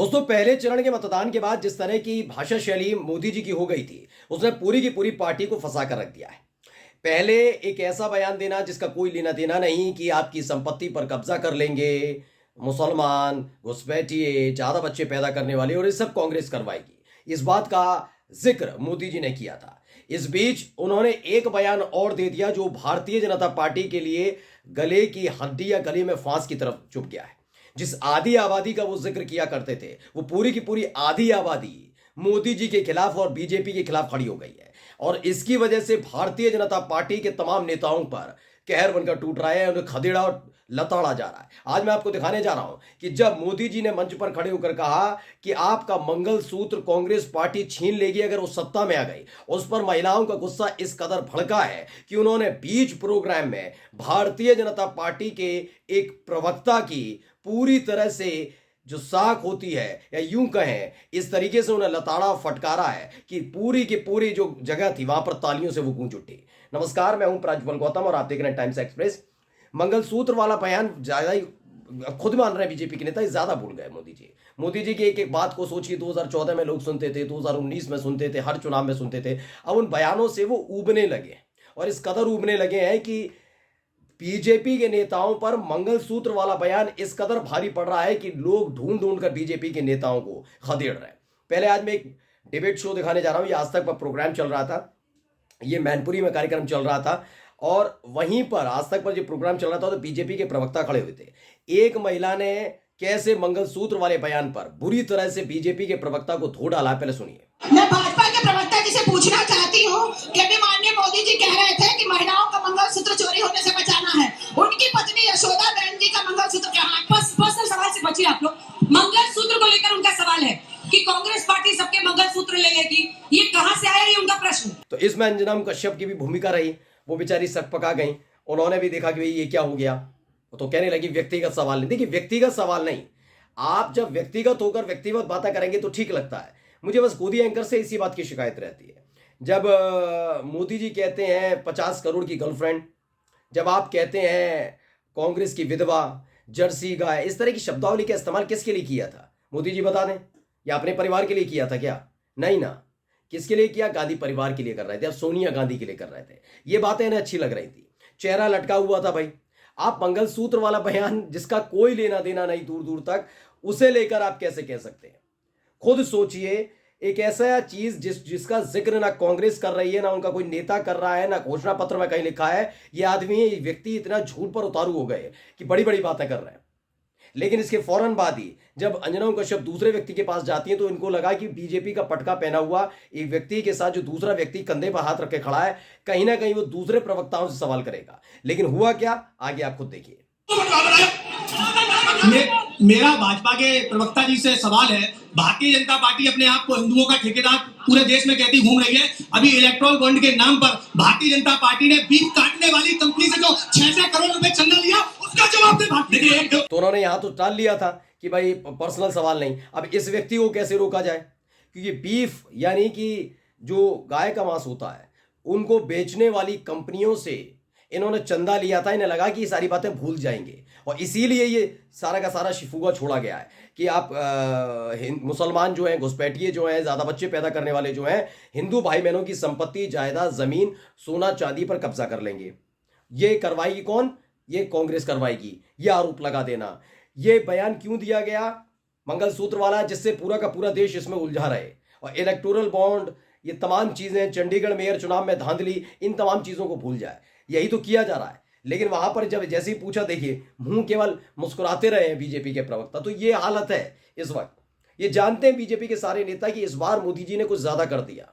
दोस्तों, पहले चरण के मतदान के बाद जिस तरह की भाषा शैली मोदी जी की हो गई थी, उसने पूरी की पूरी पार्टी को फंसा कर रख दिया है। पहले एक ऐसा बयान देना जिसका कोई लेना देना नहीं कि आपकी संपत्ति पर कब्जा कर लेंगे, मुसलमान, घुसपैठिए, ज्यादा बच्चे पैदा करने वाले, और ये सब कांग्रेस करवाएगी। इस बात का जिक्र मोदी जी ने किया था। इस बीच उन्होंने एक बयान और दे दिया जो भारतीय जनता पार्टी के लिए गले की हड्डी या गले में फांस की तरफ चुभ गया है। जिस आधी आबादी का वो जिक्र किया करते थे, वो पूरी की पूरी आधी आबादी मोदी जी के खिलाफ और बीजेपी के खिलाफ खड़ी हो गई है। और इसकी वजह से भारतीय जनता पार्टी के तमाम नेताओं पर कहर बनकर टूट रहा है, उन्हें खदेड़ा और लताड़ा जा रहा है। आज मैं आपको दिखाने जा रहा हूं कि जब मोदी जी ने मंच पर खड़े होकर कहा कि आपका मंगलसूत्र कांग्रेस पार्टी छीन लेगी अगर वो सत्ता में आ गई, उस पर महिलाओं का गुस्सा इस कदर भड़का है कि उन्होंने बीच प्रोग्राम में भारतीय जनता पार्टी के एक प्रवक्ता की पूरी तरह से जो साख होती है, या यूं कहें इस तरीके से उन्हें लताड़ा फटकारा है कि पूरी की पूरी जो जगह थी वहां पर तालियों से वो गूंज उठी। नमस्कार, मैं हूं प्रज्वल गौतम और आप देख रहे हैं टाइम्स एक्सप्रेस। मंगलसूत्र वाला बयान ज्यादा ही खुद मान रहे हैं बीजेपी के नेता, ज्यादा भूल गए मोदी जी। मोदी जी की एक एक बात को सोचिए, 2014 में लोग सुनते थे, 2019 में सुनते थे, हर चुनाव में सुनते थे। अब उन बयानों से वो उबने लगे, और इस कदर उबने लगे हैं कि बीजेपी के नेताओं पर मंगलसूत्र वाला बयान इस कदर भारी पड़ रहा है कि लोग ढूंढ ढूंढ कर बीजेपी के नेताओं को खदेड़ रहे हैं। पहले आज मैं एक डिबेट शो दिखाने जा रहा हूं। ये आज तक पर प्रोग्राम चल रहा था, ये मैनपुरी में कार्यक्रम चल रहा था, और वहीं पर आज तक पर जो प्रोग्राम चल रहा था तो बीजेपी के प्रवक्ता खड़े हुए थे। एक महिला ने कैसे मंगलसूत्र वाले बयान पर बुरी तरह से बीजेपी के प्रवक्ता को धो डाला, पहले सुनिए। मैं भाजपा के प्रवक्ता जी से पूछना चाहती हूँ कि अभी माननीय मोदी जी कह रहे थे कि महिलाओं का मंगलसूत्र चोरी होने से बचाना है। उनकी पत्नी यशोदा बहन जी का मंगलसूत्र कहाँ है? पर्सनल सवाल से बचिए आप लोग। मंगलसूत्र को लेकर उनका सवाल है कि कांग्रेस पार्टी सबके मंगलसूत्र ले लेगी, ये कहाँ से आया, ये उनका प्रश्न। तो इसमें अंजनाम कश्यप की भी भूमिका रही। वो बेचारी सक पका गई, उन्होंने भी देखा कि भाई ये क्या हो गया, तो कहने लगी व्यक्तिगत सवाल नहीं। देखिए, व्यक्तिगत सवाल नहीं, आप जब व्यक्तिगत होकर व्यक्तिगत बातें करेंगे तो ठीक लगता है। मुझे बस गोदी एंकर से इसी बात की शिकायत रहती है। जब मोदी जी कहते हैं 50 करोड़ की गर्लफ्रेंड, जब आप कहते हैं कांग्रेस की विधवा, जर्सी गाय, इस तरह की शब्दावली का इस्तेमाल किसके लिए किया था मोदी जी बता दें? या अपने परिवार के लिए किया था क्या? नहीं ना। किसके लिए किया? गांधी परिवार के लिए कर रहे थे, अब सोनिया गांधी के लिए कर रहे थे। ये बातें इन्हें अच्छी लग रही थी। चेहरा लटका हुआ था भाई। आप मंगलसूत्र वाला बयान जिसका कोई लेना देना नहीं दूर दूर तक, उसे लेकर आप कैसे कह सकते हैं? खुद सोचिए, एक ऐसा चीज जिसका जिक्र ना कांग्रेस कर रही है, ना उनका कोई नेता कर रहा है, ना घोषणा पत्र में कहीं लिखा है। ये आदमी, ये व्यक्ति इतना झूठ पर उतारू हो गए कि बड़ी बड़ी बातें कर रहे हैं। लेकिन इसके फौरन बाद ही जब अंजना कश्यप दूसरे व्यक्ति के पास जाती है तो इनको लगा कि बीजेपी का पटका पहना हुआ एक व्यक्ति के साथ जो दूसरा व्यक्ति कंधे पर हाथ रख के खड़ा है, कहीं ना कहीं वो दूसरे प्रवक्ताओं से सवाल करेगा। लेकिन हुआ क्या, आगे आप खुद देखिए। मेरा भाजपा के प्रवक्ता जी से सवाल है, भारतीय जनता पार्टी अपने आप को हिंदुओं का ठेकेदार पूरे देश में कहती घूम रही है। अभी इलेक्ट्रॉल बॉन्ड के नाम पर भारतीय जनता पार्टी ने बीफ काटने वाली कंपनी से जो 6 करोड़ रुपए चंदा लिया, उसका जवाब दे। तो उन्होंने यहां तो टाल लिया था कि भाई पर्सनल सवाल नहीं। अब इस व्यक्ति को कैसे रोका जाए? क्योंकि बीफ यानी कि जो गाय का मांस होता है, उनको बेचने वाली कंपनियों से इन्होंने चंदा लिया था। इन्हें लगा कि ये सारी बातें भूल जाएंगे, और इसीलिए ये सारा का सारा शिफुगा छोड़ा गया है कि आप मुसलमान जो हैं, घुसपैठिए जो हैं, ज्यादा बच्चे पैदा करने वाले जो हैं, हिंदू भाई बहनों की संपत्ति, जायदाद, जमीन, सोना चांदी पर कब्जा कर लेंगे। ये करवाएगी कौन? ये कांग्रेस करवाएगी। ये आरोप लगा देना। ये बयान क्यों दिया गया मंगलसूत्र वाला, जिससे पूरा का पूरा देश इसमें उलझा रहे। और इलेक्टोरल बॉन्ड, ये तमाम चीजें, चंडीगढ़ मेयर चुनाव में धांधली, इन तमाम चीजों को भूल जाए, यही तो किया जा रहा है। लेकिन वहां पर जब जैसे ही पूछा, देखिए मुंह केवल मुस्कुराते रहे हैं बीजेपी के प्रवक्ता। तो ये हालत है इस वक्त। ये जानते हैं बीजेपी के सारे नेता कि इस बार मोदी जी ने कुछ ज्यादा कर दिया,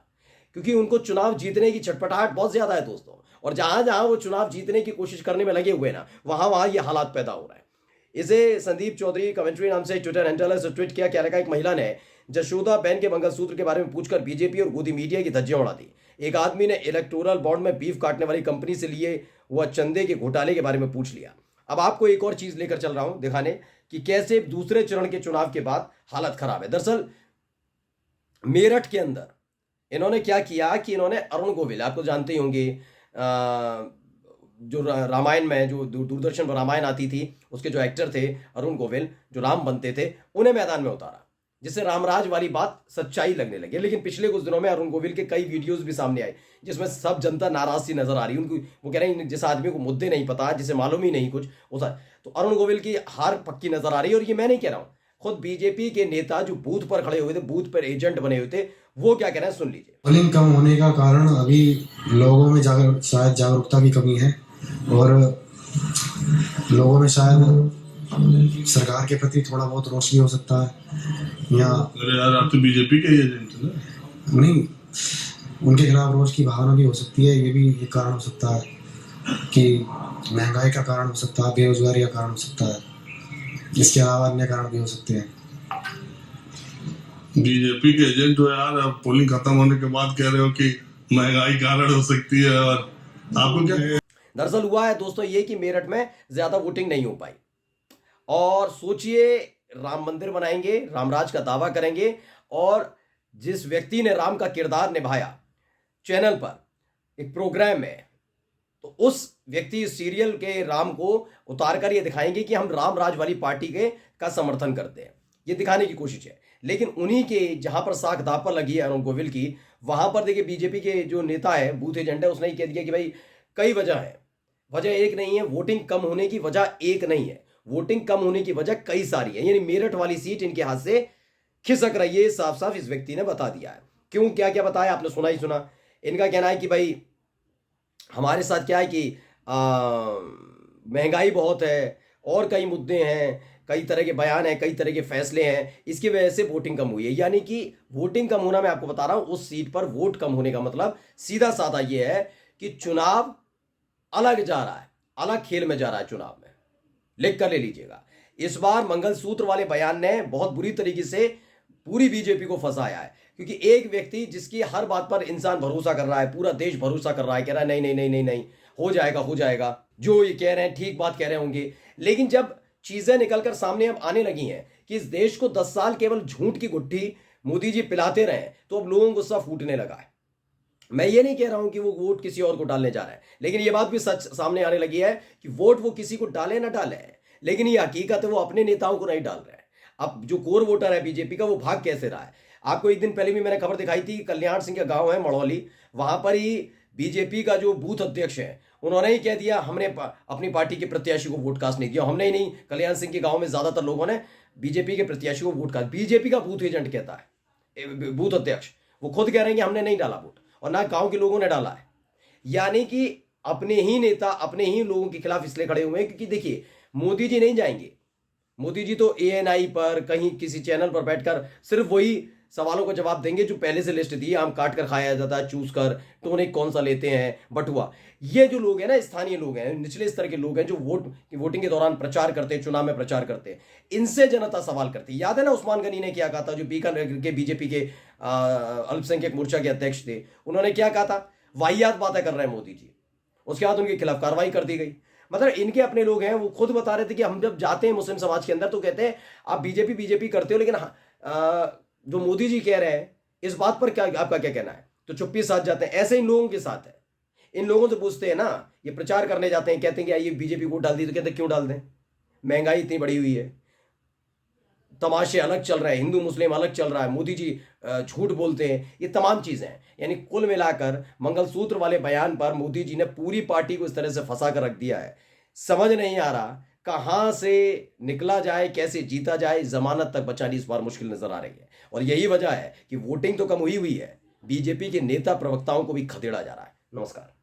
क्योंकि उनको चुनाव जीतने की छटपटाहट बहुत ज्यादा है दोस्तों। और जहां जहां वो चुनाव जीतने की कोशिश करने में लगे हुए ना, वहां वहां ये हालात पैदा हो रहे हैं। इसे संदीप चौधरी कमेंट्री नाम से ट्विटर हैंडल है, ट्वीट किया। क्या लगा, एक महिला ने जशोदा बहन के मंगलसूत्र के बारे में पूछकर बीजेपी और गोदी मीडिया की धज्जियां उड़ा दी। एक आदमी ने इलेक्टोरल बॉन्ड में बीफ काटने वाली कंपनी से लिए हुआ चंदे के घोटाले के बारे में पूछ लिया। अब आपको एक और चीज लेकर चल रहा हूं दिखाने कि कैसे दूसरे चरण के चुनाव के बाद हालत खराब है। दरअसल मेरठ के अंदर इन्होंने क्या किया कि इन्होंने अरुण गोविल, आपको जानते ही होंगे, जो रामायण में, जो दूरदर्शन पर रामायण आती थी, उसके जो एक्टर थे अरुण गोविल, जो राम बनते थे, उन्हें मैदान में उतारा। जिससे रामराज वाली बात सच्चाई लगने लगी। लेकिन पिछले कुछ दिनों में अरुण गोविल के कई वीडियोस भी सामने आए जिसमें सब जनता नाराज सी नजर आ रही है। उनको वो कह रहे हैं जिस आदमी को मुद्दे नहीं पता, जिसे मालूम ही नहीं कुछ होता, तो अरुण गोविल की हार पक्की नजर आ रही है। और ये मैं नहीं कह रहा हूं, खुद बीजेपी के नेता जो बूथ पर खड़े हुए थे, बूथ पर एजेंट बने हुए थे, वो क्या कह रहे हैं सुन लीजिए। पोलिंग कम होने का कारण अभी लोगों में शायद जागरूकता की कमी है और लोगों में शायद सरकार के प्रति थोड़ा बहुत रोष भी हो सकता है, या अरे यार आप तो बीजेपी के एजेंट हैं ना। नहीं, उनके खिलाफ रोष की भावना भी हो सकती है। ये भी एक कारण हो सकता है कि महंगाई का कारण हो सकता है, बेरोजगारी का कारण हो सकता है, इसके अलावा अन्य कारण भी हो सकते हैं। बीजेपी के एजेंट हो यार, अब पोलिंग खत्म होने के बाद कह रहे हो कि महंगाई कारण हो सकती है, और आपको क्या दरअसल हुआ है दोस्तों ये कि मेरठ में ज्यादा वोटिंग नहीं हो पाई, और सोचिए राम मंदिर बनाएंगे, रामराज का दावा करेंगे, और जिस व्यक्ति ने राम का किरदार निभाया चैनल पर एक प्रोग्राम में, तो उस व्यक्ति सीरियल के राम को उतारकर ये दिखाएंगे कि हम रामराज वाली पार्टी के का समर्थन करते हैं, ये दिखाने की कोशिश है। लेकिन उन्हीं के जहां पर साख दाव पर लगी है अरुण गोविल की, वहां पर देखिए बीजेपी के जो नेता है, बूथ एजेंट है, उसने ही कह दिया कि भाई कई वजह है, वजह एक नहीं है, वोटिंग कम होने की वजह एक नहीं है, वोटिंग कम होने की वजह कई सारी है। यानी मेरठ वाली सीट इनके हाथ से खिसक रही है, साफ साफ इस व्यक्ति ने बता दिया है। क्यों, क्या क्या बताया आपने सुना ही सुना। इनका कहना है कि भाई हमारे साथ क्या है कि महंगाई बहुत है और कई मुद्दे हैं, कई तरह के बयान हैं, कई तरह के फैसले हैं, इसकी वजह से वोटिंग कम हुई है। यानी कि वोटिंग कम होना, मैं आपको बता रहा हूं, उस सीट पर वोट कम होने का मतलब सीधा साधा ये है कि चुनाव अलग जा रहा है, अलग खेल में जा रहा है चुनाव में। लिख कर ले लीजिएगा। इस बार मंगलसूत्र वाले बयान ने बहुत बुरी तरीके से पूरी बीजेपी को फंसाया है, क्योंकि एक व्यक्ति जिसकी हर बात पर इंसान भरोसा कर रहा है, पूरा देश भरोसा कर रहा है, कह रहा है नहीं नहीं नहीं नहीं नहीं हो जाएगा हो जाएगा, जो ये कह रहे हैं ठीक बात कह रहे होंगे। लेकिन जब चीजें निकलकर सामने अब आने लगी हैं कि इस देश को 10 साल केवल झूठ की गुट्ठी मोदी जी पिलाते रहे, तो अब लोगों को गुस्सा फूटने लगा है। मैं ये नहीं कह रहा हूं कि वो वोट किसी और को डालने जा रहा है, लेकिन ये बात भी सच सामने आने लगी है कि वोट वो किसी को डाले ना डाले, लेकिन ये हकीकत है वो अपने नेताओं को नहीं डाल रहे हैं। अब जो कोर वोटर है बीजेपी का, वो भाग कैसे रहा है। आपको एक दिन पहले भी मैंने खबर दिखाई थी, कल्याण सिंह का गांव है मड़ौली, वहां पर ही बीजेपी का जो बूथ अध्यक्ष है उन्होंने ही कह दिया हमने अपनी पार्टी के प्रत्याशी को वोट कास्ट नहीं दिया। हमने ही नहीं, कल्याण सिंह के गांव में ज्यादातर लोगों ने बीजेपी के प्रत्याशी को वोट कास्ट। बीजेपी का बूथ एजेंट कहता है, बूथ अध्यक्ष वो खुद कह रहे हैं कि हमने नहीं डाला वोट, और ना गांव के लोगों ने डाला है। यानी कि अपने ही नेता अपने ही लोगों के खिलाफ इसलिए खड़े हुए हैं क्योंकि देखिए मोदी जी नहीं जाएंगे। मोदी जी तो एएनआई पर कहीं किसी चैनल पर बैठकर सिर्फ वही सवालों का जवाब देंगे जो पहले से लिस्ट दी, आम काट कर खाया जाता है, चूस कर, टोनिक कौन सा लेते हैं, बटुआ। ये जो लोग हैं ना, स्थानीय लोग हैं, निचले स्तर के लोग हैं, जो वोटिंग के दौरान प्रचार करते हैं, चुनाव में प्रचार करते हैं, इनसे जनता सवाल करती है। याद है ना उस्मान गनी ने क्या कहा था, जो बीकानेर के बीजेपी के अल्पसंख्यक मोर्चा के अध्यक्ष थे, उन्होंने क्या कहा था, वाहियात बातें कर रहे हैं मोदी जी। उसके बाद उनके खिलाफ कार्रवाई कर दी गई। मतलब इनके अपने लोग हैं, वो खुद बता रहे थे कि हम जब जाते हैं मुस्लिम समाज के अंदर तो कहते हैं आप बीजेपी करते हो, लेकिन जो मोदी जी कह रहे हैं इस बात पर क्या आपका क्या कहना है, तो चुप्पी साथ जाते हैं। ऐसे इन लोगों के साथ है। इन लोगों से पूछते हैं ना, ये प्रचार करने जाते हैं, कहते हैं कि आइए बीजेपी को डाल दी, तो कहते हैं क्यों डाल दें, महंगाई इतनी बढ़ी हुई है, तमाशे अलग चल रहे हैं, हिंदू मुस्लिम अलग चल रहा है, मोदी जी झूठ बोलते हैं, ये तमाम चीजें हैं। यानी कुल मिलाकर मंगलसूत्र वाले बयान पर मोदी जी ने पूरी पार्टी को इस तरह से फंसा कर रख दिया है। समझ नहीं आ रहा कहां से निकला जाए, कैसे जीता जाए। जमानत तक बचानी इस बार मुश्किल नजर आ रही है, और यही वजह है कि वोटिंग तो कम हुई है, बीजेपी के नेता प्रवक्ताओं को भी खदेड़ा जा रहा है। नमस्कार।